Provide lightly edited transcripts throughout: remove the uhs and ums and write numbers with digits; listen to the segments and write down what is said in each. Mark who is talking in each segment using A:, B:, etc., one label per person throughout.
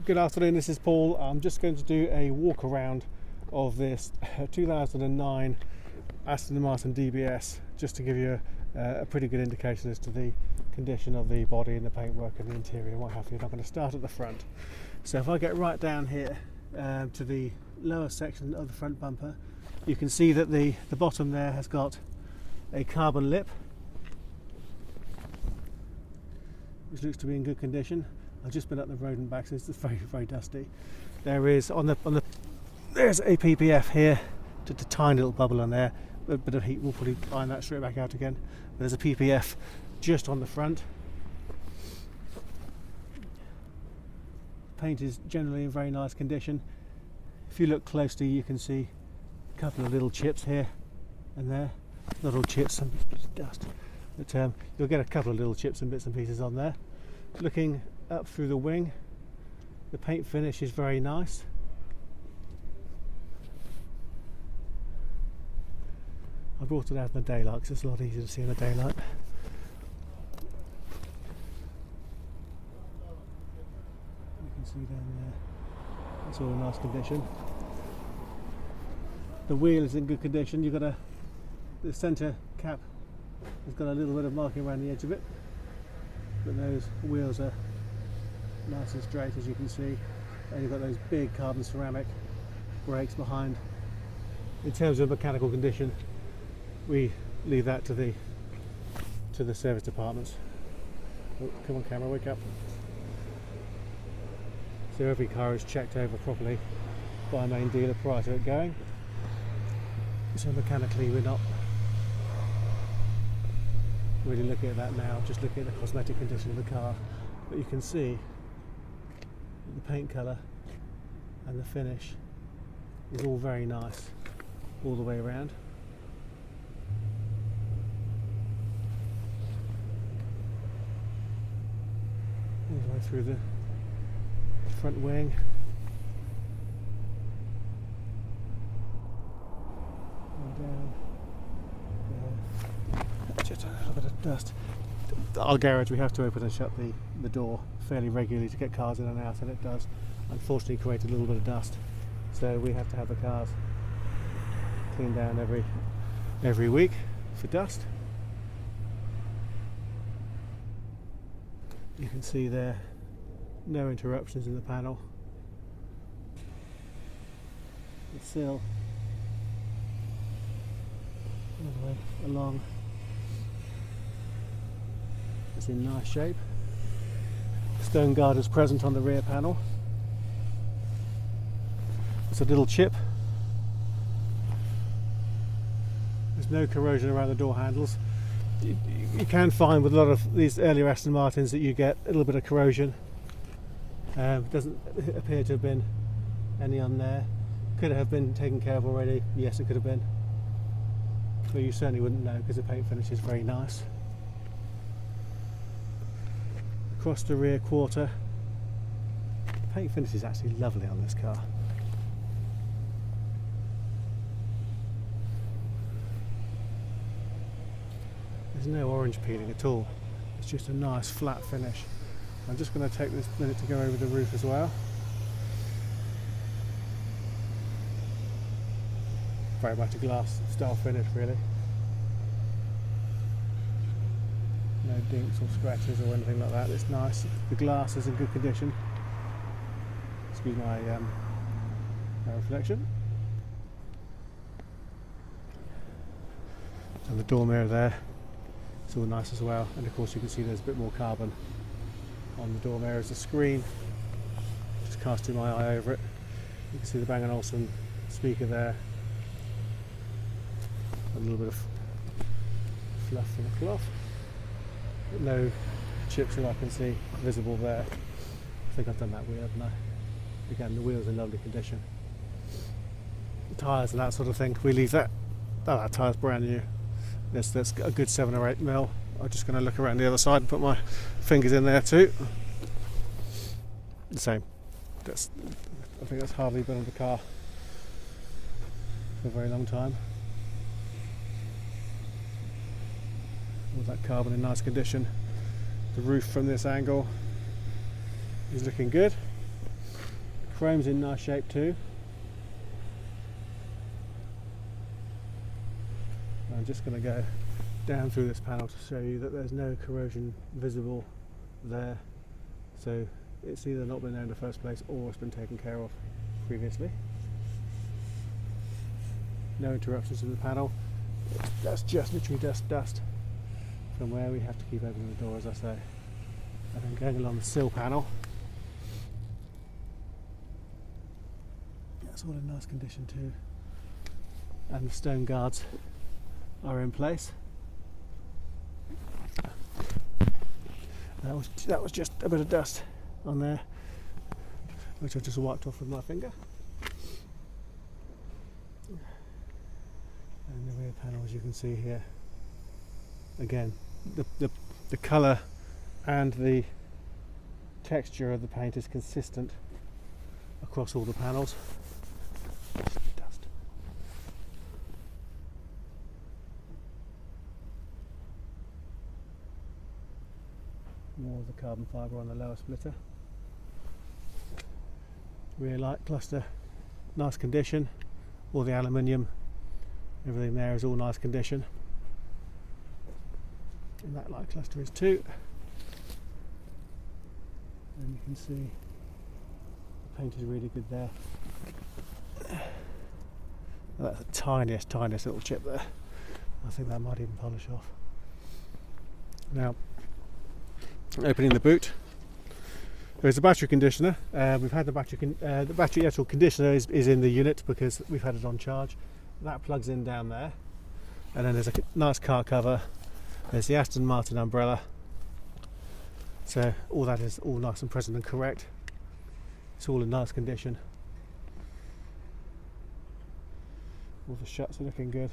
A: Good afternoon, this is Paul. I'm just going to do a walk around of this 2009 Aston Martin DBS just to give you a pretty good indication as to the condition of the body and the paintwork and the interior and what have you. I'm going to start at the front. So if I get right down here to the lower section of the front bumper, you can see that the bottom there has got a carbon lip which looks to be in good condition. I've just been up the road and back, so it's very, very dusty. There is there's a PPF here, just a tiny little bubble on there. A bit of heat will probably iron that straight back out again. But there's a PPF just on the front. Paint is generally in very nice condition. If you look closely, you can see a couple of little chips here and there. Not all chips, some dust. But you'll get a couple of little chips and bits and pieces on there. Looking up through the wing, the paint finish is very nice. I brought it out in the daylight because it's a lot easier to see in the daylight. You can see down there, it's all in nice condition. The wheel is in good condition. You've got the centre cap has got a little bit of marking around the edge of it, but those wheels are nice and straight, as you can see, and you've got those big carbon ceramic brakes behind. In terms of mechanical condition, we leave that to the service departments. Oh, come on camera, wake up. So every car is checked over properly by a main dealer prior to it going, so mechanically we're not really looking at that now, just looking at the cosmetic condition of the car. But you can see the paint colour and the finish is all very nice all the way around. All the way through the front wing. And down there. Just a little bit of dust. Our garage, we have to open and shut the door fairly regularly to get cars in and out, and it does unfortunately create a little bit of dust, so we have to have the cars cleaned down every week for dust. You can see there no interruptions in the panel. The sill all the way along, it's in nice shape. Stone guard is present on the rear panel. It's a little chip. There's no corrosion around the door handles. You can find with a lot of these earlier Aston Martins that you get a little bit of corrosion. Doesn't appear to have been any on there. Could it have been taken care of already? Yes, it could have been. But you certainly wouldn't know because the paint finish is very nice. Across the rear quarter, the paint finish is actually lovely on this car. There's no orange peeling at all, it's just a nice flat finish. I'm just going to take this minute to go over the roof as well. Very much a glass style finish really. No dinks or scratches or anything like that. It's nice. The glass is in good condition. Excuse my reflection. And the door mirror there, it's all nice as well. And of course you can see there's a bit more carbon on the door mirror as the screen. Just casting my eye over it. You can see the Bang & Olufsen speaker there. A little bit of fluff from the cloth. No chips that I can see visible there. I think I've done that wheel, haven't I? Again, the wheel's in lovely condition. The tyres and that sort of thing, we leave that. Oh, that tyre's brand new. That's a good 7 or 8 mil. I'm just going to look around the other side and put my fingers in there too. The same. I think that's hardly been on the car for a very long time. All that carbon in nice condition. The roof from this angle is looking good. chrome's in nice shape too. I'm just going to go down through this panel to show you that there's no corrosion visible there, so it's either not been there in the first place or it's been taken care of previously. No interruptions in the panel. That's just literally dust from where we have to keep opening the door, as I say. And then going along the sill panel, that's all in nice condition too, and the stone guards are in place. That was just a bit of dust on there, which I just wiped off with my finger. And the rear panel, as you can see here, again, the colour and the texture of the paint is consistent across all the panels. Dust. More of the carbon fibre on the lower splitter. Rear light cluster, nice condition. All the aluminium, everything there is all nice condition. And that light cluster is too. And you can see the paint is really good there. That's the tiniest little chip there. I think that might even polish off. Now, opening the boot, there's a battery conditioner. We've had the battery actual conditioner is in the unit because we've had it on charge. That plugs in down there, and then there's a nice car cover. There's the Aston Martin umbrella. So all that is all nice and present and correct. It's all in nice condition. All the shuts are looking good,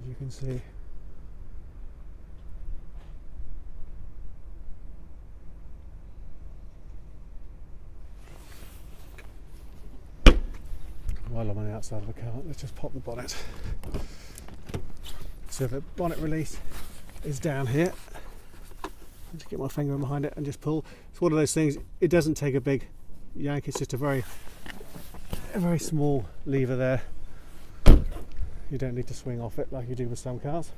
A: as you can see. While I'm on the outside of the car, let's just pop the bonnet. So the bonnet release is down here. I'll just get my finger in behind it and just pull. It's one of those things, it doesn't take a big yank, it's just a very small lever there. You don't need to swing off it like you do with some cars.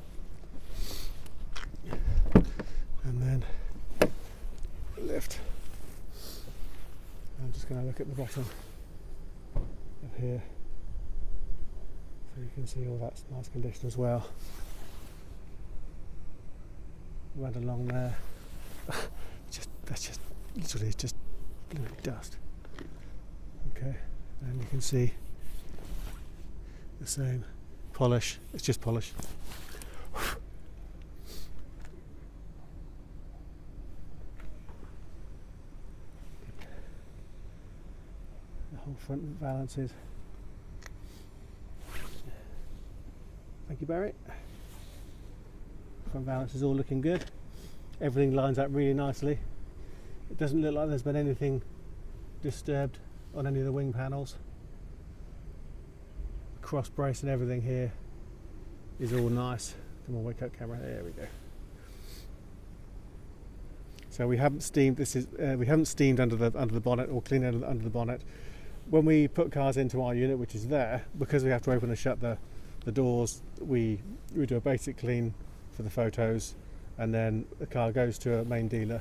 A: And then lift. I'm just going to look at the bottom of here, so you can see all that's nice condition as well. Right along there, that's just literally just dust. Okay, and you can see the same polish. It's just polish. The whole front valances. Thank you, Barry. Front valance is all looking good. Everything lines up really nicely. It doesn't look like there's been anything disturbed on any of the wing panels. Cross brace and everything here is all nice. Come on, wake up camera. There we go. So we haven't steamed. We haven't steamed under the bonnet or cleaned under the bonnet. When we put cars into our unit, which is there, because we have to open and shut the doors, we do a basic clean for the photos, and then the car goes to a main dealer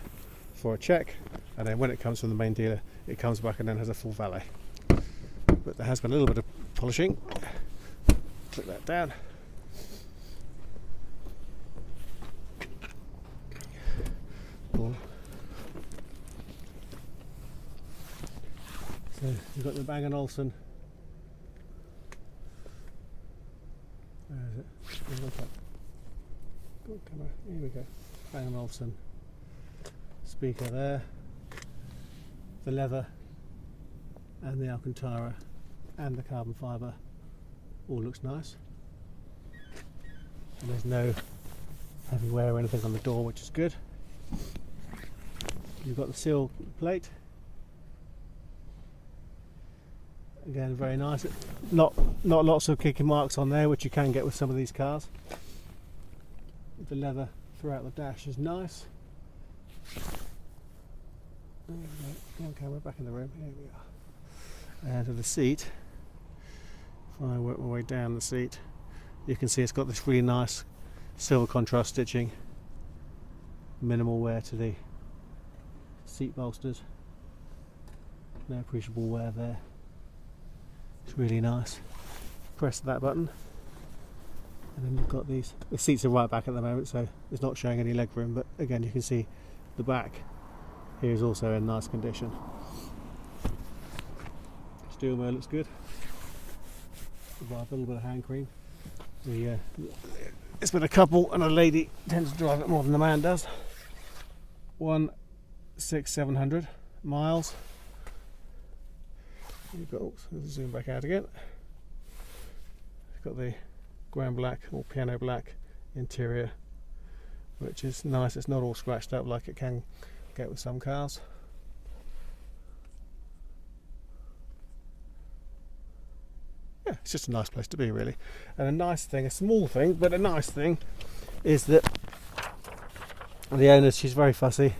A: for a check, and then when it comes from the main dealer it comes back and then has a full valet. But there has been a little bit of polishing. Click that down. Cool. So you've got the Bang & Olufsen. Where is it? Good camera. Here we go. Bang & Olufsen speaker there. The leather and the Alcantara and the carbon fibre all looks nice. And there's no heavy wear or anything on the door, which is good. You've got the seal plate. Again, very nice. Not lots of kicking marks on there, which you can get with some of these cars. The leather throughout the dash is nice. Come on camera, back in the room. Here we are. And to the seat, if I work my way down the seat, you can see it's got this really nice silver contrast stitching, minimal wear to the seat bolsters, no appreciable wear there. It's really nice. Press that button and then you've got these. The seats are right back at the moment, so it's not showing any leg room, but again you can see the back here is also in nice condition. Steel wheel looks good. A little bit of hand cream. It's been a couple, and a lady tends to drive it more than the man does. 1,600 miles. You've got, zoom back out again. You've got the ground black or piano black interior, which is nice. It's not all scratched up like it can get with some cars. Yeah, it's just a nice place to be, really. And a nice thing, a small thing, but a nice thing, is that the owner, she's very fussy.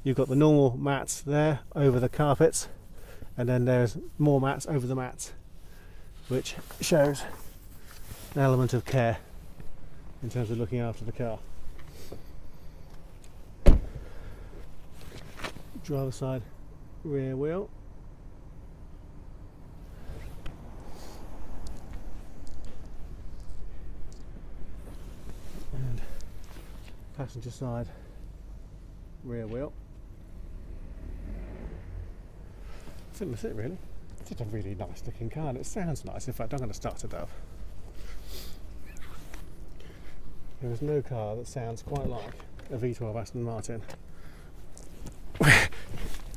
A: You've got the normal mats there over the carpets, and then there's more mats over the mats, which shows an element of care in terms of looking after the car. Driver side rear wheel. And passenger side rear wheel. I think that's it, really. It's just a really nice looking car, and it sounds nice. In fact, I'm going to start it up. There is no car that sounds quite like a V12 Aston Martin,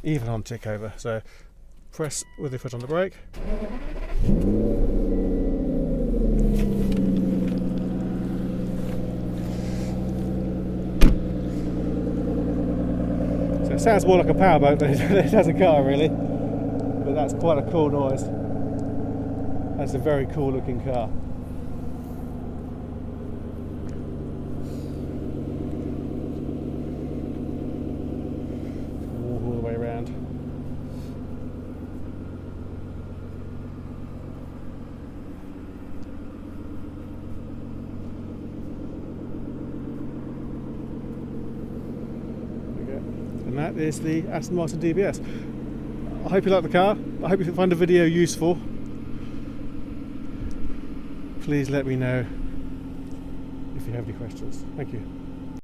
A: even on tick over. So press with your foot on the brake. So it sounds more like a powerboat than it does a car, really. But that's quite a cool noise. That's a very cool looking car. Walk all the way around. There we go. And that is the Aston Martin DBS. I hope you like the car. I hope you find the video useful. Please let me know if you have any questions. Thank you.